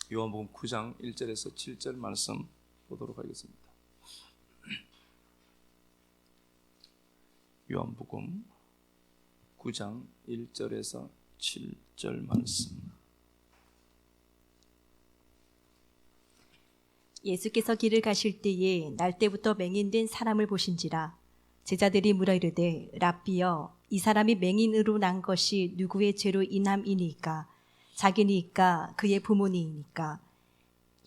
요한복음 9장 1절에서 7절 말씀 보도록 하겠습니다. 요한복음 9장 1절에서 7절 말씀. 예수께서 길을 가실 때에 날때부터 맹인된 사람을 보신지라. 제자들이 물어 이르되 랍비여, 이 사람이 맹인으로 난 것이 누구의 죄로 인함이니까? 자기니까 그의 부모니이니까?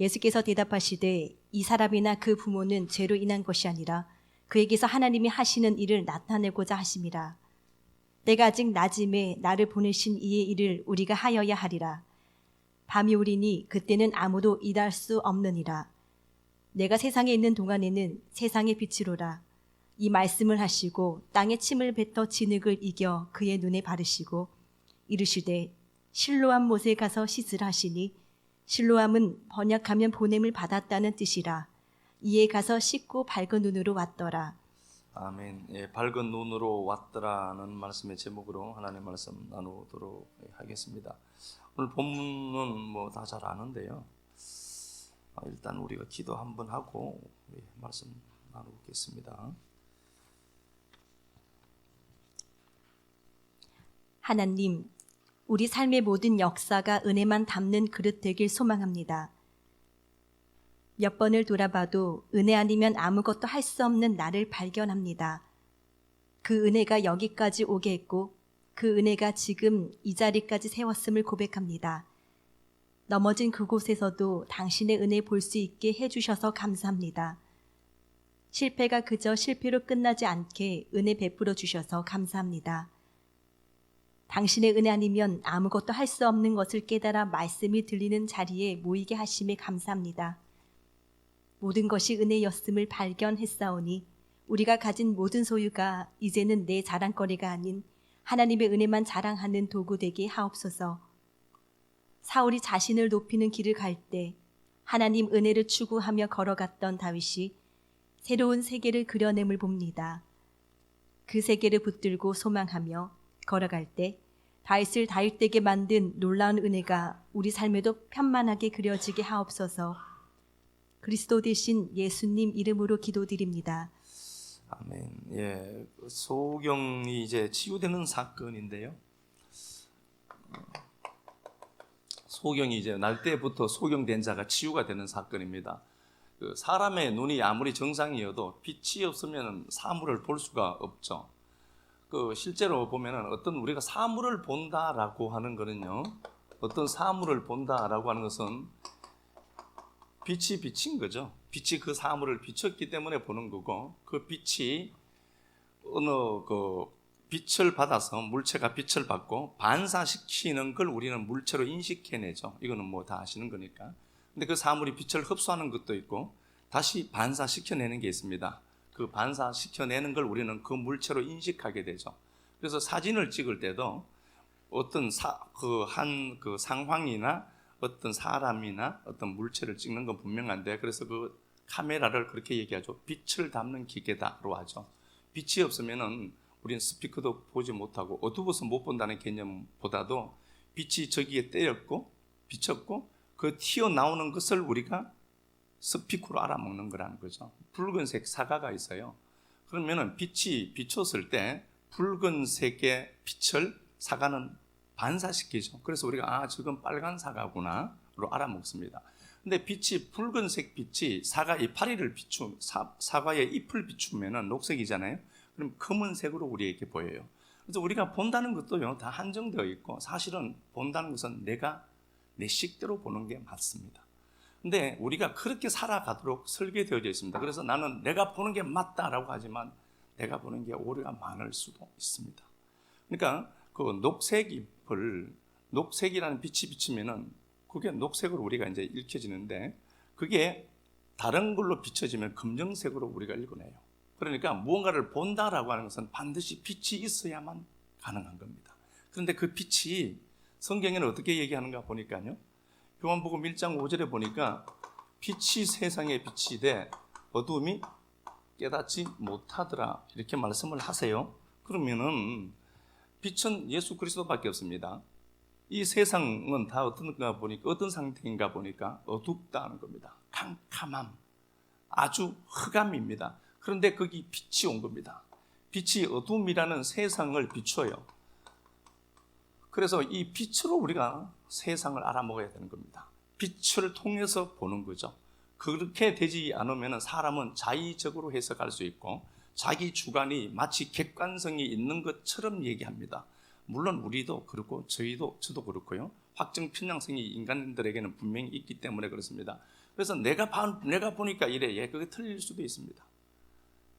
예수께서 대답하시되 이 사람이나 그 부모는 죄로 인한 것이 아니라 그에게서 하나님이 하시는 일을 나타내고자 하심이라. 때가 아직 낮음에 나를 보내신 이의 일을 우리가 하여야 하리라. 밤이 오리니 그때는 아무도 일할 수 없느니라. 내가 세상에 있는 동안에는 세상의 빛이로라. 이 말씀을 하시고 땅에 침을 뱉어 진흙을 이겨 그의 눈에 바르시고 이르시되 실로암 못에 가서 씻으라 하시니, 실로암은 번역하면 보냄을 받았다는 뜻이라. 이에 가서 씻고 밝은 눈으로 왔더라. 아멘. 예, 밝은 눈으로 왔더라는 말씀의 제목으로 하나님의 말씀 나누도록 하겠습니다. 오늘 본문은 뭐 다 잘 아는데요. 일단 우리가 기도 한번 하고 말씀 나누겠습니다. 하나님, 우리 삶의 모든 역사가 은혜만 담는 그릇 되길 소망합니다. 몇 번을 돌아봐도 은혜 아니면 아무것도 할 수 없는 나를 발견합니다. 그 은혜가 여기까지 오게 했고 그 은혜가 지금 이 자리까지 세웠음을 고백합니다. 넘어진 그곳에서도 당신의 은혜 볼 수 있게 해주셔서 감사합니다. 실패가 그저 실패로 끝나지 않게 은혜 베풀어 주셔서 감사합니다. 당신의 은혜 아니면 아무것도 할 수 없는 것을 깨달아 말씀이 들리는 자리에 모이게 하심에 감사합니다. 모든 것이 은혜였음을 발견했사오니 우리가 가진 모든 소유가 이제는 내 자랑거리가 아닌 하나님의 은혜만 자랑하는 도구 되게 하옵소서. 사울이 자신을 높이는 길을 갈 때 하나님 은혜를 추구하며 걸어갔던 다윗이 새로운 세계를 그려냄을 봅니다. 그 세계를 붙들고 소망하며 걸어갈 때 다윗을 다윗되게 만든 놀라운 은혜가 우리 삶에도 편만하게 그려지게 하옵소서. 그리스도 대신 예수님 이름으로 기도드립니다. 아멘. 예, 소경이 이제 치유되는 사건인데요. 소경이 이제 날 때부터 소경된 자가 치유가 되는 사건입니다. 그 사람의 눈이 아무리 정상이어도 빛이 없으면 사물을 볼 수가 없죠. 그 실제로 보면은 어떤 우리가 사물을 본다라고 하는 거는요, 어떤 사물을 본다라고 하는 것은 빛이 비친 거죠. 빛이 그 사물을 비췄기 때문에 보는 거고, 그 빛이 어느 그 빛을 받아서 물체가 빛을 받고 반사시키는 걸 우리는 물체로 인식해내죠. 이거는 뭐 다 아시는 거니까. 근데 그 사물이 빛을 흡수하는 것도 있고 다시 반사시켜내는 게 있습니다. 그 반사시켜내는 걸 우리는 그 물체로 인식하게 되죠. 그래서 사진을 찍을 때도 어떤 그 상황이나 어떤 사람이나 어떤 물체를 찍는 건 분명한데, 그래서 그 카메라를 그렇게 얘기하죠. 빛을 담는 기계다로 하죠. 빛이 없으면은 우리는 스피커도 보지 못하고 어두워서 못 본다는 개념보다도 빛이 저기에 때렸고 비쳤고 그 튀어나오는 것을 우리가 스피커로 알아먹는 거라는 거죠. 붉은색 사과가 있어요. 그러면은 빛이 비쳤을 때 붉은색의 빛을 사과는 반사시키죠. 그래서 우리가 지금 빨간 사과구나로 알아먹습니다. 근데 빛이 붉은색 빛이 사과 이파리를 사과의 잎을 비추면은 녹색이잖아요. 그럼 검은색으로 우리에게 보여요. 그래서 우리가 본다는 것도요, 다 한정되어 있고 사실은 본다는 것은 내가 내 식대로 보는 게 맞습니다. 근데 우리가 그렇게 살아가도록 설계되어져 있습니다. 그래서 나는 내가 보는 게 맞다라고 하지만 내가 보는 게 오류가 많을 수도 있습니다. 그러니까 그 녹색 잎을 녹색이라는 빛이 비치면은 그게 녹색으로 우리가 이제 읽혀지는데, 그게 다른 걸로 비춰지면 검정색으로 우리가 읽어내요. 그러니까 무언가를 본다라고 하는 것은 반드시 빛이 있어야만 가능한 겁니다. 그런데 그 빛이 성경에는 어떻게 얘기하는가 보니까요, 요한복음 1장 5절에 보니까 빛이 세상에 빛이 돼 어두움이 깨닫지 못하더라, 이렇게 말씀을 하세요. 그러면은 빛은 예수 그리스도밖에 없습니다. 이 세상은 다 어떤 상태인가 보니까 어둡다는 겁니다. 캄캄함, 아주 흑암입니다. 그런데 거기 빛이 온 겁니다. 빛이 어둠이라는 세상을 비춰요. 그래서 이 빛으로 우리가 세상을 알아먹어야 되는 겁니다. 빛을 통해서 보는 거죠. 그렇게 되지 않으면 사람은 자의적으로 해석할 수 있고 자기 주관이 마치 객관성이 있는 것처럼 얘기합니다. 물론 우리도 그렇고 저도 그렇고요. 확정 편향성이 인간들에게는 분명히 있기 때문에 그렇습니다. 그래서 내가 보니까 이래, 그게 틀릴 수도 있습니다.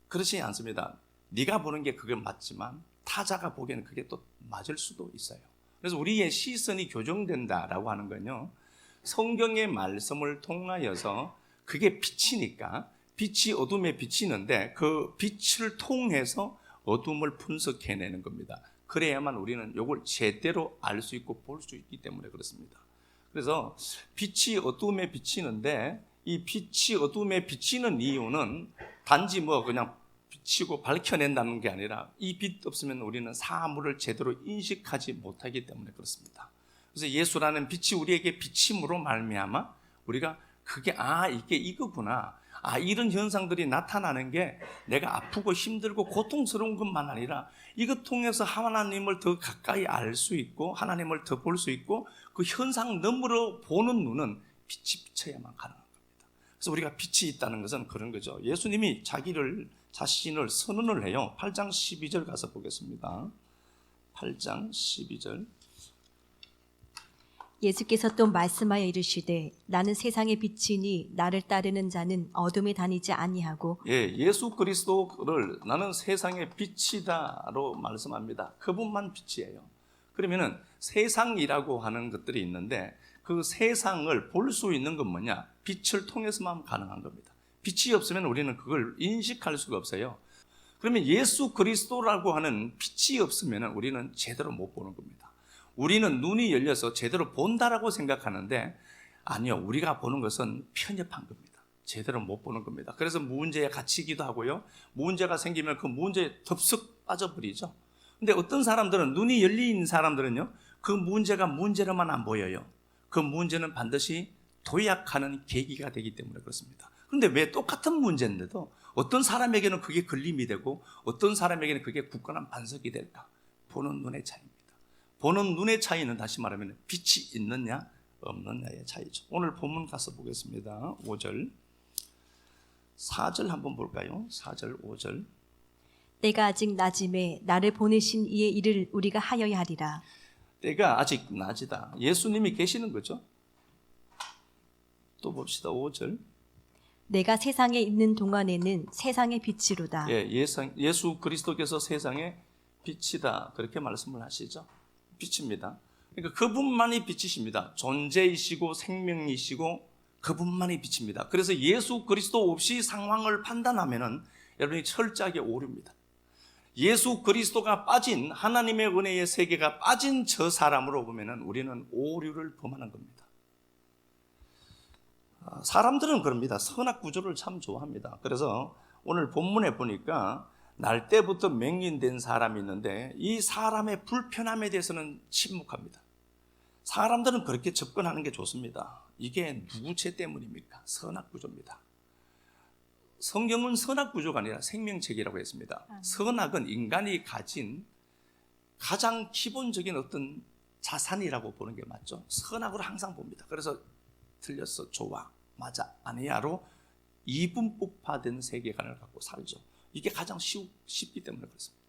그렇지 않습니다. 네가 보는 게 그게 맞지만 타자가 보기에는 그게 또 맞을 수도 있어요. 그래서 우리의 시선이 교정된다라고 하는 건요, 성경의 말씀을 통하여서 그게 빛이니까 빛이 어둠에 비치는데 그 빛을 통해서 어둠을 분석해내는 겁니다. 그래야만 우리는 이걸 제대로 알 수 있고 볼 수 있기 때문에 그렇습니다. 그래서 빛이 어둠에 비치는데 이 빛이 어둠에 비치는 이유는 단지 그냥 비치고 밝혀낸다는 게 아니라 이 빛 없으면 우리는 사물을 제대로 인식하지 못하기 때문에 그렇습니다. 그래서 예수라는 빛이 우리에게 비침으로 말미암아 우리가 그게 이게 이거구나. 이런 현상들이 나타나는 게 내가 아프고 힘들고 고통스러운 것만 아니라 이것 통해서 하나님을 더 가까이 알 수 있고 하나님을 더 볼 수 있고 그 현상 너머로 보는 눈은 빛이 비쳐야만 가능한 겁니다. 그래서 우리가 빛이 있다는 것은 그런 거죠. 예수님이 자신을 선언을 해요. 8장 12절 가서 보겠습니다. 8장 12절. 예수께서 또 말씀하여 이르시되 나는 세상의 빛이니 나를 따르는 자는 어둠에 다니지 아니하고 예수 그리스도를 나는 세상의 빛이다로 말씀합니다. 그분만 빛이에요. 그러면은 세상이라고 하는 것들이 있는데 그 세상을 볼 수 있는 건 뭐냐? 빛을 통해서만 가능한 겁니다. 빛이 없으면 우리는 그걸 인식할 수가 없어요. 그러면 예수 그리스도라고 하는 빛이 없으면 우리는 제대로 못 보는 겁니다. 우리는 눈이 열려서 제대로 본다라고 생각하는데 아니요, 우리가 보는 것은 편협한 겁니다. 제대로 못 보는 겁니다. 그래서 문제에 갇히기도 하고요, 문제가 생기면 그 문제에 덥석 빠져버리죠. 근데 어떤 사람들은, 눈이 열린 사람들은요, 그 문제가 문제로만 안 보여요. 그 문제는 반드시 도약하는 계기가 되기 때문에 그렇습니다. 그런데 왜 똑같은 문제인데도 어떤 사람에게는 그게 걸림이 되고 어떤 사람에게는 그게 굳건한 반석이 될까? 보는 눈의 차이입니다. 보는 눈의 차이는 다시 말하면 빛이 있느냐 없느냐의 차이죠. 오늘 본문 가서 보겠습니다. 5절 4절 한번 볼까요? 4절 5절. 때가 아직 낮음에 나를 보내신 이의 일을 우리가 하여야 하리라. 때가 아직 낮이다. 예수님이 계시는 거죠. 또 봅시다. 5절. 내가 세상에 있는 동안에는 세상의 빛이로다. 예수 그리스도께서 세상의 빛이다. 그렇게 말씀을 하시죠. 빛입니다. 그러니까 그분만이 빛이십니다. 존재이시고 생명이시고 그분만이 빛입니다. 그래서 예수 그리스도 없이 상황을 판단하면은 여러분이 철저하게 오류입니다. 예수 그리스도가 빠진, 하나님의 은혜의 세계가 빠진 저 사람으로 보면은 우리는 오류를 범하는 겁니다. 사람들은 그럽니다. 선악 구조를 참 좋아합니다. 그래서 오늘 본문에 보니까 날 때부터 맹인된 사람이 있는데 이 사람의 불편함에 대해서는 침묵합니다. 사람들은 그렇게 접근하는 게 좋습니다. 이게 누구 죄 때문입니까? 선악 구조입니다. 성경은 선악 구조가 아니라 생명체계라고 했습니다. 선악은 인간이 가진 가장 기본적인 어떤 자산이라고 보는 게 맞죠. 선악으로 항상 봅니다. 그래서 틀렸어, 좋아, 맞아, 아니야로 이분법화된 세계관을 갖고 살죠. 이게 가장 쉽기 때문에 그렇습니다.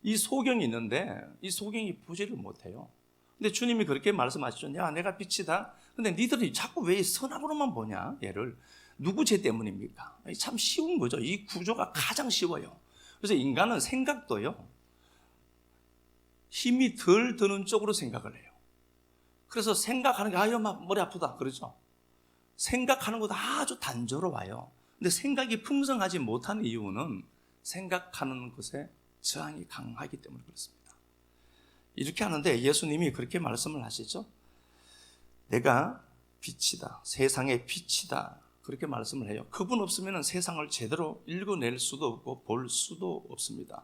이 소경이 있는데 이 소경이 보지를 못해요. 근데 주님이 그렇게 말씀하시죠. 야, 내가 빛이다. 근데 니들이 자꾸 왜 선악으로만 보냐? 얘를 누구 죄 때문입니까? 참 쉬운 거죠. 이 구조가 가장 쉬워요. 그래서 인간은 생각도요, 힘이 덜 드는 쪽으로 생각을 해요. 그래서 생각하는 게 아유 막 머리 아프다 그러죠. 생각하는 것도 아주 단조로워요. 근데 생각이 풍성하지 못한 이유는 생각하는 것에 저항이 강하기 때문에 그렇습니다. 이렇게 하는데 예수님이 그렇게 말씀을 하시죠. 내가 빛이다, 세상의 빛이다, 그렇게 말씀을 해요. 그분 없으면 세상을 제대로 읽어낼 수도 없고 볼 수도 없습니다.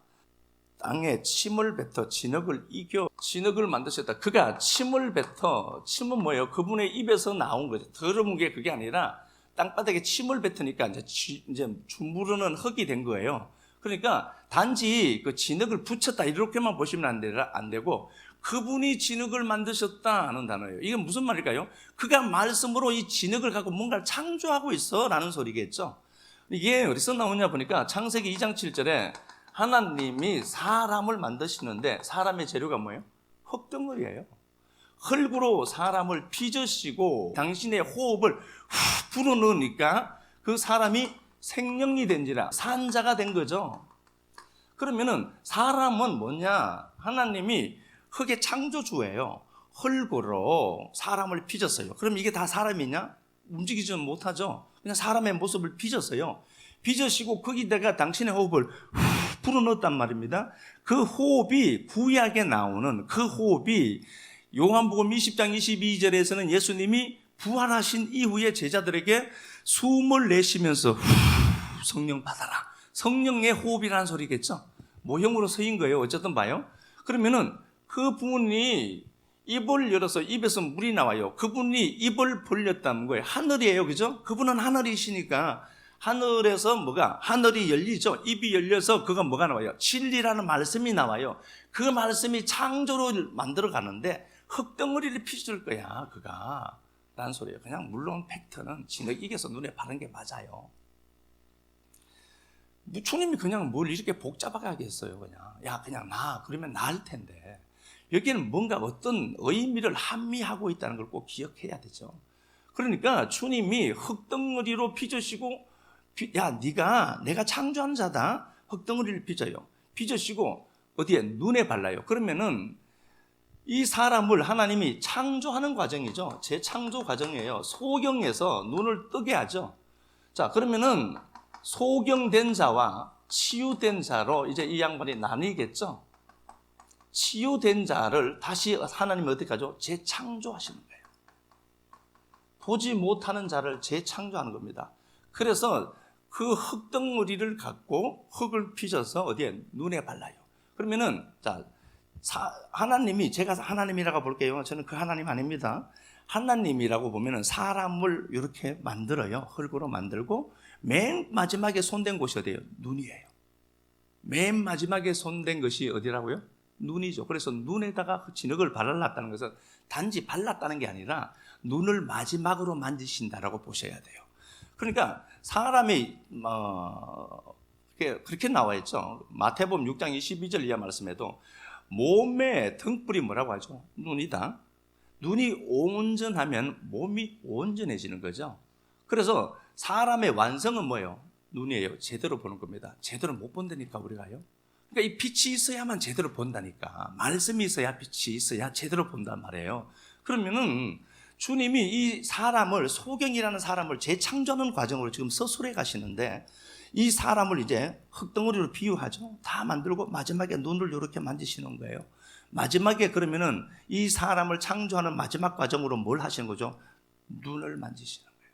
땅에 침을 뱉어 진흙을 이겨 진흙을 만드셨다. 그가 침을 뱉어, 침은 뭐예요? 그분의 입에서 나온 거죠. 더러운 게 그게 아니라 땅바닥에 침을 뱉으니까 이제 주무르는 흙이 된 거예요. 그러니까 단지 그 진흙을 붙였다 이렇게만 보시면 안 되고 그분이 진흙을 만드셨다 하는 단어예요. 이게 무슨 말일까요? 그가 말씀으로 이 진흙을 갖고 뭔가를 창조하고 있어 라는 소리겠죠. 이게 어디서 나오냐 보니까 창세기 2장 7절에 하나님이 사람을 만드시는데 사람의 재료가 뭐예요? 흙덩어리예요. 흙으로 사람을 빚으시고 당신의 호흡을 후 불어넣으니까 그 사람이 생명이 된지라 산자가 된 거죠. 그러면은 사람은 뭐냐? 하나님이 흙의 창조주예요. 흙으로 사람을 빚었어요. 그럼 이게 다 사람이냐? 움직이지는 못하죠. 그냥 사람의 모습을 빚었어요. 빚으시고 거기다가 당신의 호흡을 후 불어넣었단 말입니다. 그 호흡이 구약에 나오는 그 호흡이 요한복음 20장 22절에서는 예수님이 부활하신 이후에 제자들에게 숨을 내쉬면서 후 성령 받아라. 성령의 호흡이라는 소리겠죠. 모형으로 쓰인 거예요. 어쨌든 봐요. 그러면은 그분이 입을 열어서 입에서 물이 나와요. 그분이 입을 벌렸다는 거예요. 하늘이에요. 그죠? 그분은 하늘이시니까 하늘에서 뭐가? 하늘이 열리죠. 입이 열려서 그가 뭐가 나와요? 진리라는 말씀이 나와요. 그 말씀이 창조를 만들어 가는데 흙덩어리를 피줄 거야. 그가. 라는 소리예요. 그냥 물론 팩트는 진흙 이겨서 눈에 바른 게 맞아요. 주님이 그냥 뭘 이렇게 복잡하게 했어요. 그냥 야 그냥 나 그러면 나을 텐데 여기는 뭔가 어떤 의미를 함미하고 있다는 걸 꼭 기억해야 되죠. 그러니까 주님이 흙덩어리로 빚으시고 야 내가 창조한 자다. 흙덩어리를 빚어요. 빚으시고 어디에? 눈에 발라요. 그러면은 이 사람을 하나님이 창조하는 과정이죠. 재창조 과정이에요. 소경에서 눈을 뜨게 하죠. 자, 그러면은 소경된 자와 치유된 자로 이제 이 양반이 나뉘겠죠. 치유된 자를 다시 하나님이 어떻게 하죠? 재창조하시는 거예요. 보지 못하는 자를 재창조하는 겁니다. 그래서 그 흙덩어리를 갖고 흙을 빚어서 어디에? 눈에 발라요. 그러면은 자 하나님이 제가 하나님이라고 볼게요. 저는 그 하나님 아닙니다. 하나님이라고 보면은 사람을 이렇게 만들어요. 흙으로 만들고 맨 마지막에 손댄 곳이 어디예요? 눈이에요. 맨 마지막에 손댄 것이 어디라고요? 눈이죠. 그래서 눈에다가 진흙을 발랐다는 것은 단지 발랐다는 게 아니라 눈을 마지막으로 만지신다라고 보셔야 돼요. 그러니까 사람이 그렇게 나와 있죠. 마태복음 6장 22절 이하 말씀에도 몸의 등불이 뭐라고 하죠? 눈이다. 눈이 온전하면 몸이 온전해지는 거죠. 그래서 사람의 완성은 뭐예요? 눈이에요. 제대로 보는 겁니다. 제대로 못 본다니까 우리가요. 그러니까 이 빛이 있어야만 제대로 본다니까. 말씀이 있어야 빛이 있어야 제대로 본단 말이에요. 그러면은 주님이 이 사람을 소경이라는 사람을 재창조하는 과정으로 지금 서술해 가시는데 이 사람을 이제 흙덩어리로 비유하죠. 다 만들고 마지막에 눈을 이렇게 만지시는 거예요. 마지막에 그러면은 이 사람을 창조하는 마지막 과정으로 뭘 하시는 거죠? 눈을 만지시는 거예요.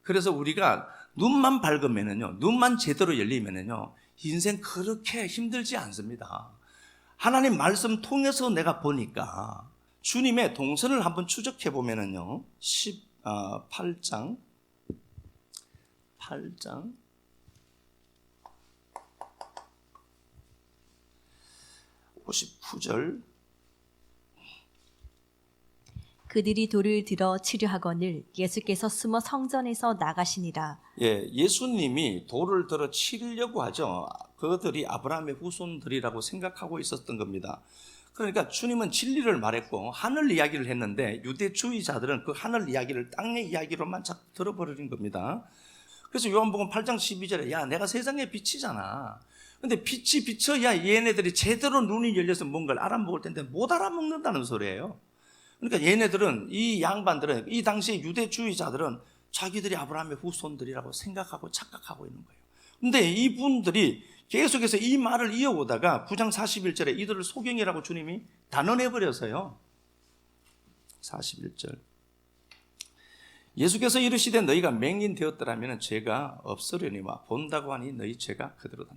그래서 우리가 눈만 밝으면은요, 눈만 제대로 열리면은요, 인생 그렇게 힘들지 않습니다. 하나님 말씀 통해서 내가 보니까 주님의 동선을 한번 추적해 보면은요, 8장 59절 그들이 돌을 들어 치려 하거늘 예수께서 숨어 성전에서 나가시니라. 예수님이 돌을 들어 치려고 하죠. 그들이 아브라함의 후손들이라고 생각하고 있었던 겁니다. 그러니까 주님은 진리를 말했고 하늘 이야기를 했는데 유대주의자들은 그 하늘 이야기를 땅의 이야기로만 자꾸 들어버리는 겁니다. 그래서 요한복음 8장 12절에 야 내가 세상의 빛이잖아. 근데 빛이 비쳐야 얘네들이 제대로 눈이 열려서 뭔가를 알아먹을 텐데 못 알아먹는다는 소리예요. 그러니까 얘네들은 이 양반들은 이 당시에 유대주의자들은 자기들이 아브라함의 후손들이라고 생각하고 착각하고 있는 거예요. 근데 이분들이 계속해서 이 말을 이어오다가 9장 41절에 이들을 소경이라고 주님이 단언해버려서요. 41절 예수께서 이르시되 너희가 맹인되었더라면 죄가 없으려니와 본다고 하니 너희 죄가 그대로다.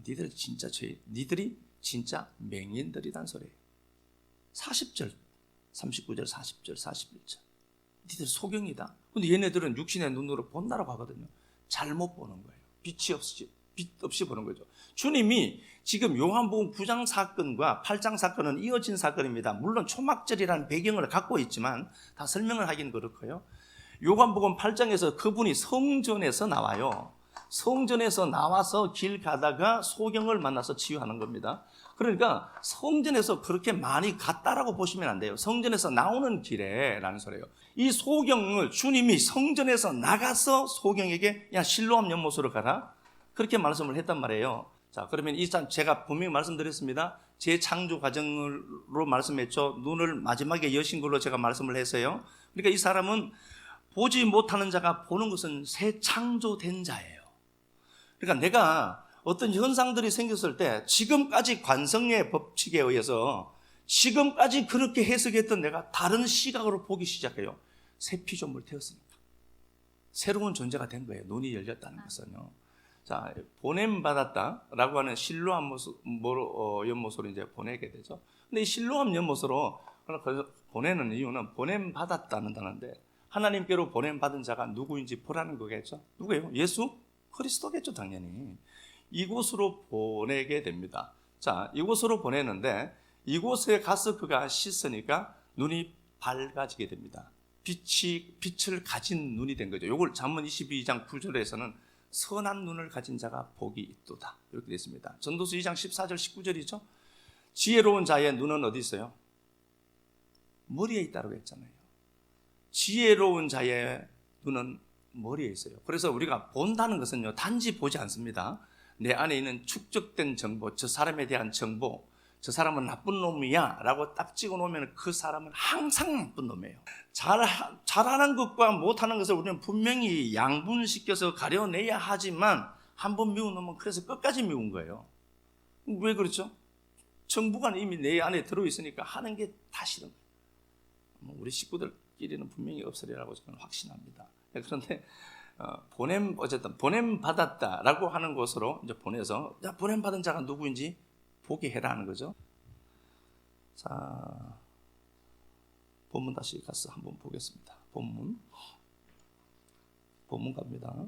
니들이 진짜 맹인들이란 소리예요. 40절, 39절, 40절, 41절. 니들 소경이다. 근데 얘네들은 육신의 눈으로 본다라고 하거든요. 잘못 보는 거예요. 빛 없이 보는 거죠. 주님이 지금 요한복음 9장 사건과 8장 사건은 이어진 사건입니다. 물론 초막절이라는 배경을 갖고 있지만 다 설명을 하긴 그렇고요. 요한복음 8장에서 그분이 성전에서 나와요. 성전에서 나와서 길 가다가 소경을 만나서 치유하는 겁니다. 그러니까 성전에서 그렇게 많이 갔다라고 보시면 안 돼요. 성전에서 나오는 길에 라는 소리예요. 이 소경을 주님이 성전에서 나가서 소경에게 야 실로암 연못으로 가라 그렇게 말씀을 했단 말이에요. 자, 그러면 제가 분명히 말씀드렸습니다. 제 창조 과정으로 말씀했죠. 눈을 마지막에 여신 걸로 제가 말씀을 했어요. 그러니까 이 사람은 보지 못하는 자가 보는 것은 새 창조된 자예요. 그러니까 내가 어떤 현상들이 생겼을 때 지금까지 관성의 법칙에 의해서 지금까지 그렇게 해석했던 내가 다른 시각으로 보기 시작해요. 새 피조물 되었으니까. 새로운 존재가 된 거예요. 눈이 열렸다는 것은요. 자, 보냄받았다라고 하는 실로암 연못으로 이제 보내게 되죠. 근데 이 실로암 연못으로 보내는 이유는 보냄받았다는 단어인데 하나님께로 보냄받은 자가 누구인지 보라는 거겠죠. 누구예요? 예수 그리스도겠죠, 당연히. 이곳으로 보내게 됩니다. 자, 이곳으로 보내는데 이곳에 가서 그가 씻으니까 눈이 밝아지게 됩니다. 빛을 가진 눈이 된 거죠. 이걸 잠언 22장 9절에서는 선한 눈을 가진 자가 복이 있도다 이렇게 되어 있습니다. 전도서 2장 14절 19절이죠. 지혜로운 자의 눈은 어디 있어요? 머리에 있다고 했잖아요. 지혜로운 자의 눈은 머리에 있어요. 그래서 우리가 본다는 것은요, 단지 보지 않습니다. 내 안에 있는 축적된 정보, 저 사람에 대한 정보, 저 사람은 나쁜 놈이야 라고 딱 찍어 놓으면 그 사람은 항상 나쁜 놈이에요. 잘하는 것과 못하는 것을 우리는 분명히 양분시켜서 가려내야 하지만 한번 미운 놈은 그래서 끝까지 미운 거예요. 왜 그렇죠? 정보가 이미 내 안에 들어있으니까 하는 게 다 싫은 거예요. 우리 식구들끼리는 분명히 없으리라고 저는 확신합니다. 그런데 어쨌든 보냄 받았다라고 하는 곳으로 이제 보내서 보냄 받은 자가 누구인지 보게 해라는 거죠. 자, 본문 다시 가서 한번 보겠습니다. 본문 갑니다.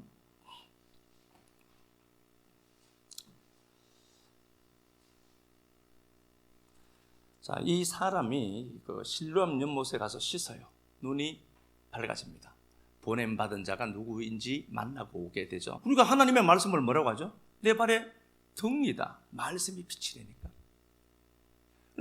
자, 이 사람이 그 실로암 연못에 가서 씻어요. 눈이 밝아집니다. 보냄받은 자가 누구인지 만나고 오게 되죠. 그러니까 하나님의 말씀을 뭐라고 하죠? 내 발에 등이다. 말씀이 빛이 되니까.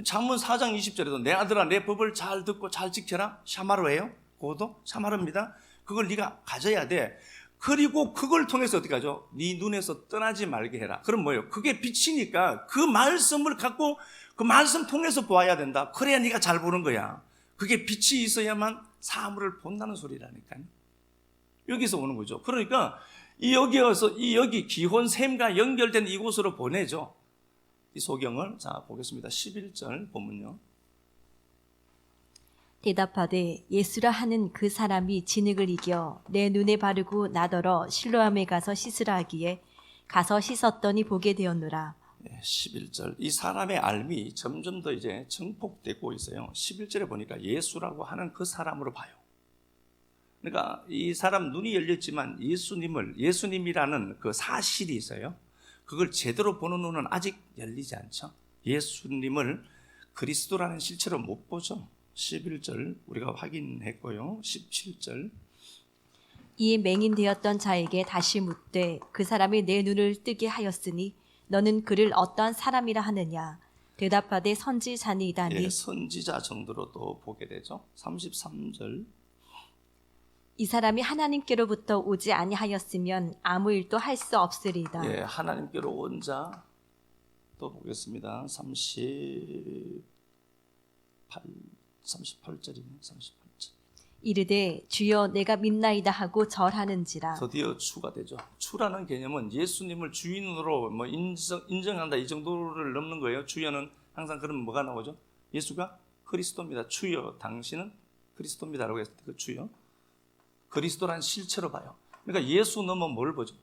잠언 4장 20절에도 내 아들아 내 법을 잘 듣고 잘 지켜라. 샤마르예요. 그것도 샤마르입니다. 그걸 네가 가져야 돼. 그리고 그걸 통해서 어떻게 하죠? 네 눈에서 떠나지 말게 해라. 그럼 뭐예요? 그게 빛이니까 그 말씀을 갖고 그 말씀 통해서 보아야 된다. 그래야 네가 잘 보는 거야. 그게 빛이 있어야만 사물을 본다는 소리라니까요. 여기서 오는 거죠. 그러니까 여기 기혼샘과 연결된 이곳으로 보내죠. 이 소경을. 자, 보겠습니다. 11절 본문요. 대답하되 예수라 하는 그 사람이 진흙을 이겨 내 눈에 바르고 나더러 실로암에 가서 씻으라 하기에 가서 씻었더니 보게 되었노라. 11절. 이 사람의 알미 점점 더 이제 증폭되고 있어요. 11절에 보니까 예수라고 하는 그 사람으로 봐요. 그러니까 이 사람 눈이 열렸지만 예수님이라는 그 사실이 있어요. 그걸 제대로 보는 눈은 아직 열리지 않죠. 예수님을 그리스도라는 실체로 못 보죠. 11절 우리가 확인했고요. 17절. 이에 맹인되었던 자에게 다시 묻되 그 사람이 내 눈을 뜨게 하였으니 너는 그를 어떠한 사람이라 하느냐. 대답하되 선지자니이다니. 선지자 정도로도 보게 되죠. 33절. 이 사람이 하나님께로부터 오지 아니하였으면 아무 일도 할 수 없으리이다. 하나님께로 온 자 또 보겠습니다. 38절이네요. 38절. 이르되 주여 내가 믿나이다 하고 절하는지라. 드디어 주가 되죠. 주라는 개념은 예수님을 주인으로 인정한다 이 정도를 넘는 거예요. 주여는 항상 그러면 뭐가 나오죠? 예수가 그리스도입니다. 주여 당신은 그리스도입니다라고 했을 때 그 주여 그리스도란 실체로 봐요. 그러니까 예수 넘어 뭘 보죠?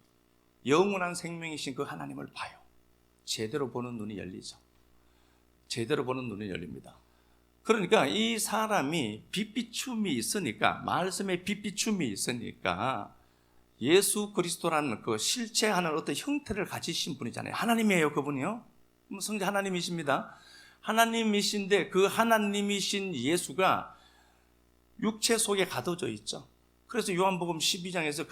영원한 생명이신 그 하나님을 봐요. 제대로 보는 눈이 열리죠. 제대로 보는 눈이 열립니다. 그러니까 이 사람이 빛비춤이 있으니까, 말씀에 빛비춤이 있으니까 예수 그리스도라는 그 실체하는 어떤 형태를 가지신 분이잖아요. 하나님이에요, 그분이요. 성자 하나님이십니다. 하나님이신데 그 하나님이신 예수가 육체 속에 가둬져 있죠. 그래서 요한복음 12장에서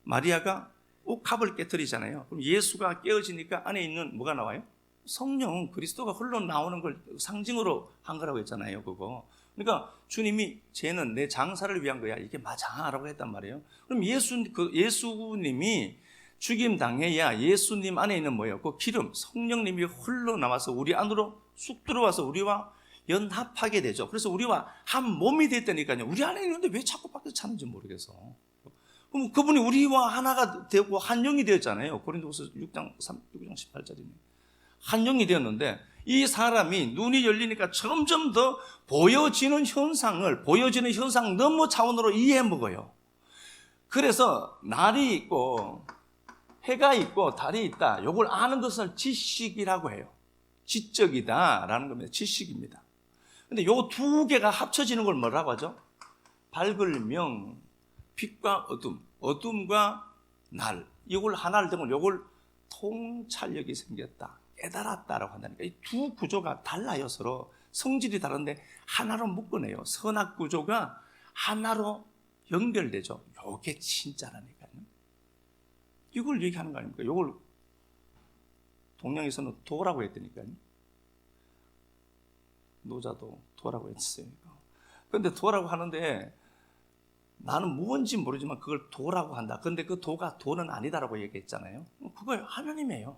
마리아가 옥합을 깨뜨리잖아요. 그럼 예수가 깨어지니까 안에 있는 뭐가 나와요? 성령, 그리스도가 홀로 나오는 걸 상징으로 한 거라고 했잖아요, 그거. 그러니까 주님이 쟤는 내 장사를 위한 거야, 이게 맞아 라고 했단 말이에요. 그럼 예수님이 죽임 당해야 예수님 안에 있는 뭐예요? 그 기름, 성령님이 홀로 나와서 우리 안으로 쑥 들어와서 우리와 연합하게 되죠. 그래서 우리와 한 몸이 됐다니까요. 우리 안에 있는데 왜 자꾸 밖에서 찾는지 모르겠어. 그럼 그분이 우리와 하나가 되고 한 영이 되었잖아요. 고린도후서 6장 18절이네. 한 영이 되었는데 이 사람이 눈이 열리니까 점점 더 보여지는 현상 너무 차원으로 이해해 먹어요. 그래서 날이 있고 해가 있고 달이 있다. 이걸 아는 것을 지식이라고 해요. 지적이다라는 겁니다. 지식입니다. 근데 요 두 개가 합쳐지는 걸 뭐라고 하죠? 밝을 명, 빛과 어둠, 어둠과 날. 이걸 하나를 되면 이걸 통찰력이 생겼다. 깨달았다라고 한다니까. 이 두 구조가 달라요, 서로. 성질이 다른데 하나로 묶어내요. 선악 구조가 하나로 연결되죠. 요게 진짜라니까요. 이걸 얘기하는 거 아닙니까? 이걸 동양에서는 도라고 했다니까요. 노자도 도라고 했어요. 그런데 도라고 하는데 나는 뭔지 모르지만 그걸 도라고 한다. 그런데 그 도가 도는 아니다라고 얘기했잖아요. 그걸 하나님이에요.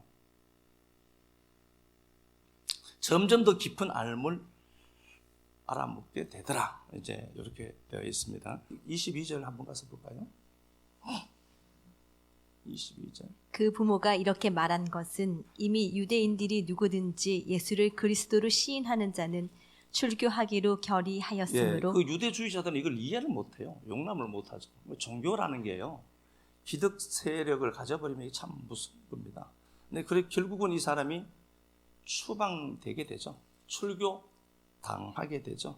점점 더 깊은 알물 알아먹게 되더라. 이제 이렇게 되어 있습니다. 22절 한번 가서 볼까요? 22절. 그 부모가 이렇게 말한 것은 이미 유대인들이 누구든지 예수를 그리스도로 시인하는 자는 출교하기로 결의하였으므로. 그 유대주의자들은 이걸 이해를 못해요. 용납을 못하죠. 종교라는 게요, 기득 세력을 가져버리면 참 무서운 겁니다. 근데 그래 결국은 이 사람이 추방되게 되죠. 출교 당하게 되죠.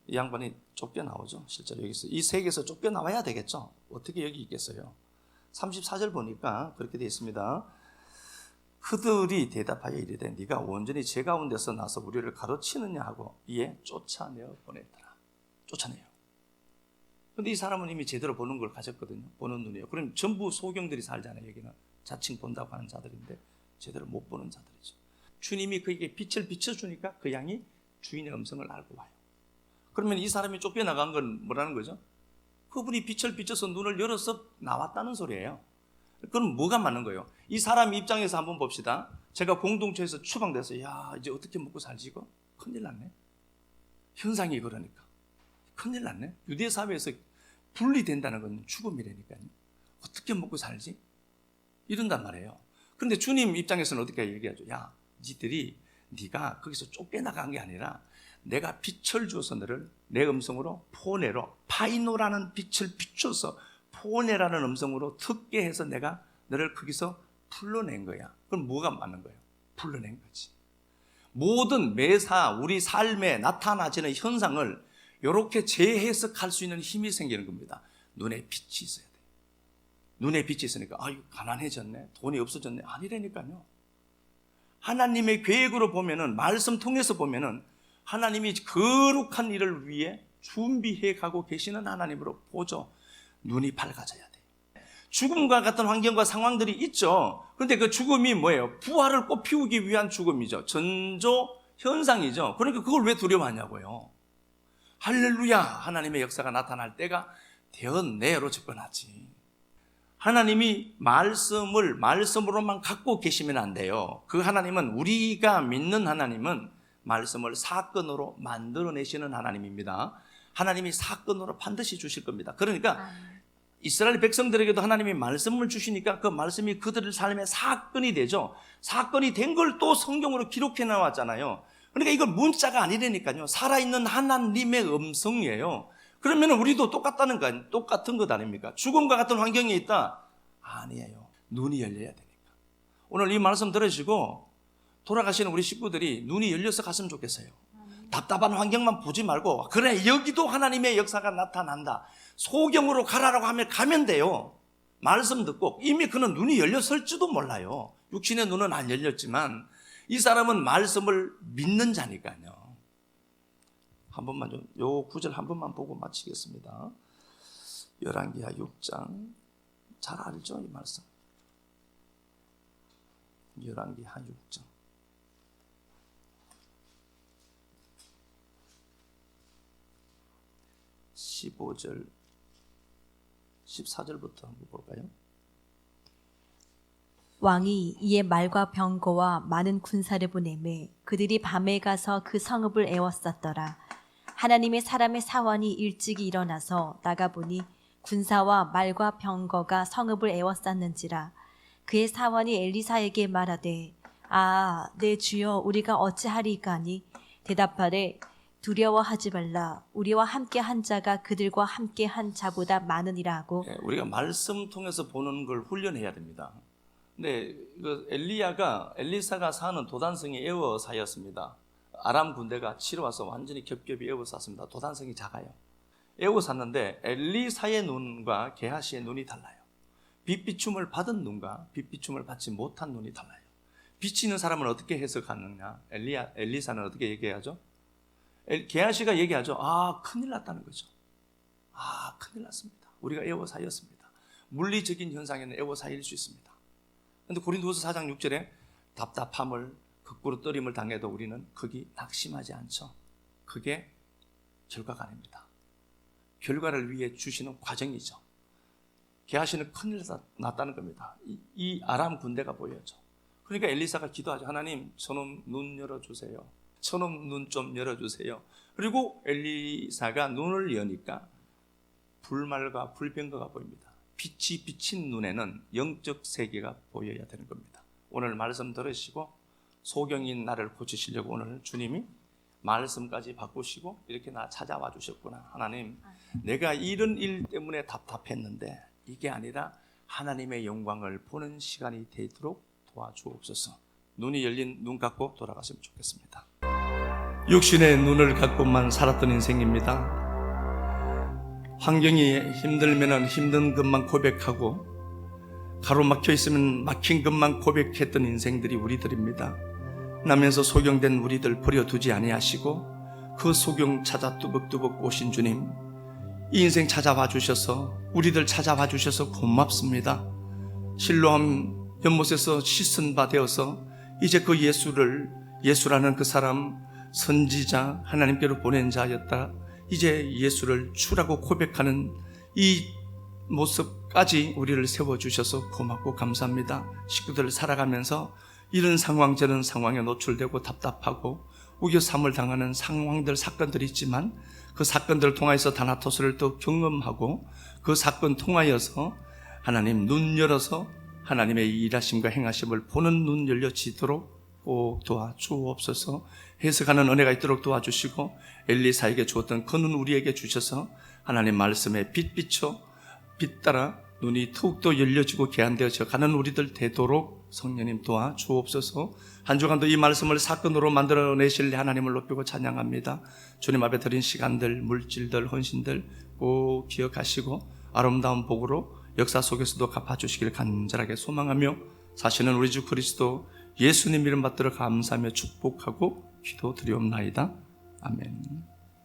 이 양반이 쫓겨나오죠. 실제로 여기서 이 세계에서 쫓겨나와야 되겠죠. 어떻게 여기 있겠어요? 34절 보니까 그렇게 되어 있습니다. 그들이 대답하여 이르되 네가 온전히 제 가운데서 나서 우리를 가로치느냐 하고 이에 쫓아내어 보냈더라. 쫓아내요. 그런데 이 사람은 이미 제대로 보는 걸 가졌거든요. 보는 눈이에요. 그럼 전부 소경들이 살잖아요. 여기는 자칭 본다고 하는 자들인데 제대로 못 보는 자들이죠. 주님이 그에게 빛을 비춰주니까 그 양이 주인의 음성을 알고 와요. 그러면 이 사람이 쫓겨나간 건 뭐라는 거죠? 그분이 빛을 비춰서 눈을 열어서 나왔다는 소리예요. 그럼 뭐가 맞는 거예요? 이 사람 입장에서 한번 봅시다. 제가 공동체에서 추방돼서 야 이제 어떻게 먹고 살지 이거? 큰일 났네. 현상이 그러니까 큰일 났네. 유대 사회에서 분리된다는 건 죽음이라니까요. 어떻게 먹고 살지? 이런단 말이에요. 그런데 주님 입장에서는 어떻게 얘기하죠? 야 네가 거기서 쫓겨나간 게 아니라 내가 빛을 주어서 너를 내 음성으로 포네로, 파이노라는 빛을 비춰서 포네라는 음성으로 듣게 해서 내가 너를 거기서 불러낸 거야. 그럼 뭐가 맞는 거예요? 불러낸 거지. 모든 매사 우리 삶에 나타나지는 현상을 이렇게 재해석할 수 있는 힘이 생기는 겁니다. 눈에 빛이 있어야 돼. 눈에 빛이 있으니까 아유 가난해졌네, 돈이 없어졌네, 아니라니까요. 하나님의 계획으로 보면은, 말씀 통해서 보면은 하나님이 거룩한 일을 위해 준비해 가고 계시는 하나님으로 보죠. 눈이 밝아져야 돼요. 죽음과 같은 환경과 상황들이 있죠. 그런데 그 죽음이 뭐예요? 부활을 꽃피우기 위한 죽음이죠. 전조 현상이죠. 그러니까 그걸 왜 두려워하냐고요. 할렐루야, 하나님의 역사가 나타날 때가 되었네로 접근하지. 하나님이 말씀으로만 갖고 계시면 안 돼요. 그 하나님은, 우리가 믿는 하나님은 말씀을 사건으로 만들어내시는 하나님입니다. 하나님이 사건으로 반드시 주실 겁니다. 그러니까 이스라엘 백성들에게도 하나님이 말씀을 주시니까 그 말씀이 그들의 삶의 사건이 되죠. 사건이 된 걸 또 성경으로 기록해 나왔잖아요. 그러니까 이건 문자가 아니라니까요. 살아있는 하나님의 음성이에요. 그러면 우리도 똑같은 것 아닙니까? 죽음과 같은 환경에 있다? 아니에요. 눈이 열려야 되니까. 오늘 이 말씀 들으시고 돌아가시는 우리 식구들이 눈이 열려서 갔으면 좋겠어요. 답답한 환경만 보지 말고, 그래, 여기도 하나님의 역사가 나타난다. 소경으로 가라라고 하면 가면 돼요. 말씀 듣고. 이미 그는 눈이 열렸을지도 몰라요. 육신의 눈은 안 열렸지만 이 사람은 말씀을 믿는 자니까요. 한 번만 좀, 요 구절 한 번만 보고 마치겠습니다. 열왕기하 6장. 잘 알죠, 이 말씀. 열왕기하 6장. 15절, 14절부터 한번 볼까요? 왕이 이에 말과 병거와 많은 군사를 보내매 그들이 밤에 가서 그 성읍을 에워쌌더라. 하나님의 사람의 사원이 일찍이 일어나서 나가보니 군사와 말과 병거가 성읍을 에워쌌는지라. 그의 사원이 엘리사에게 말하되, 아, 내 주여, 우리가 어찌하리까 하니 대답하되, 두려워하지 말라. 우리와 함께 한 자가 그들과 함께 한 자보다 많으니라 하고. 우리가 말씀 통해서 보는 걸 훈련해야 됩니다. 근데 엘리사가 사는 도단성이 에워사였습니다. 아람 군대가 치러 와서 완전히 겹겹이 에워쌌습니다. 도단성이 작아요. 에워쌌는데 엘리사의 눈과 게하시의 눈이 달라요. 빛비춤을 받은 눈과 빛비춤을 받지 못한 눈이 달라요. 빛이 있는 사람은 어떻게 해석하느냐? 엘리사는 어떻게 얘기하죠? 게하시가 얘기하죠. 아, 큰일 났다는 거죠. 아, 큰일 났습니다. 우리가 에워사였습니다. 물리적인 현상에는 에워사일 수 있습니다. 그런데 고린도후서 4장 6절에 답답함을 거꾸로 떨림을 당해도 우리는 거기 낙심하지 않죠. 그게 결과가 아닙니다. 결과를 위해 주시는 과정이죠. 게하시는 큰일 났다는 겁니다. 이 아람 군대가 보여죠. 그러니까 엘리사가 기도하죠. 하나님, 저놈 눈 열어주세요. 저놈 눈 좀 열어주세요. 그리고 엘리사가 눈을 여니까 불말과 불병거가 보입니다. 빛이 비친 눈에는 영적 세계가 보여야 되는 겁니다. 오늘 말씀 들으시고 소경인 나를 고치시려고 오늘 주님이 말씀까지 바꾸시고 이렇게 나 찾아와 주셨구나. 하나님, 내가 이런 일 때문에 답답했는데 이게 아니라 하나님의 영광을 보는 시간이 되도록 도와주옵소서. 눈이 열린 눈 갖고 돌아가시면 좋겠습니다. 육신의 눈을 갖고만 살았던 인생입니다. 환경이 힘들면 힘든 것만 고백하고 가로막혀 있으면 막힌 것만 고백했던 인생들이 우리들입니다. 나면서 소경된 우리들 버려두지 아니하시고 그 소경 찾아 뚜벅뚜벅 오신 주님, 이 인생 찾아와 주셔서 우리들 찾아와 주셔서 고맙습니다. 실로암 연못에서 씻은 바 되어서 이제 그 예수라는 그 사람 선지자, 하나님께로 보낸 자였다. 이제 예수를 주라고 고백하는 이 모습까지 우리를 세워주셔서 고맙고 감사합니다. 식구들 살아가면서 이런 상황 저런 상황에 노출되고 답답하고 우겨삼을 당하는 상황들, 사건들이 있지만 그 사건들을 통하여서 다나토스를 또 경험하고 그 사건 통하여서 하나님 눈 열어서 하나님의 일하심과 행하심을 보는 눈 열려지도록 꼭 도와주옵소서. 해석하는 은혜가 있도록 도와주시고 엘리사에게 주었던 그 눈 우리에게 주셔서 하나님 말씀에 빛 비춰 빛 따라 눈이 더욱더 열려지고 개안되어져 가는 우리들 되도록 성령님 도와주옵소서. 한 주간도 이 말씀을 사건으로 만들어내실 하나님을 높이고 찬양합니다. 주님 앞에 드린 시간들, 물질들, 헌신들 꼭 기억하시고 아름다운 복으로 역사 속에서도 갚아주시길 간절하게 소망하며 사시는 우리 주 그리스도 예수님 이름 받들어 감사하며 축복하고 기도드리옵나이다. 아멘.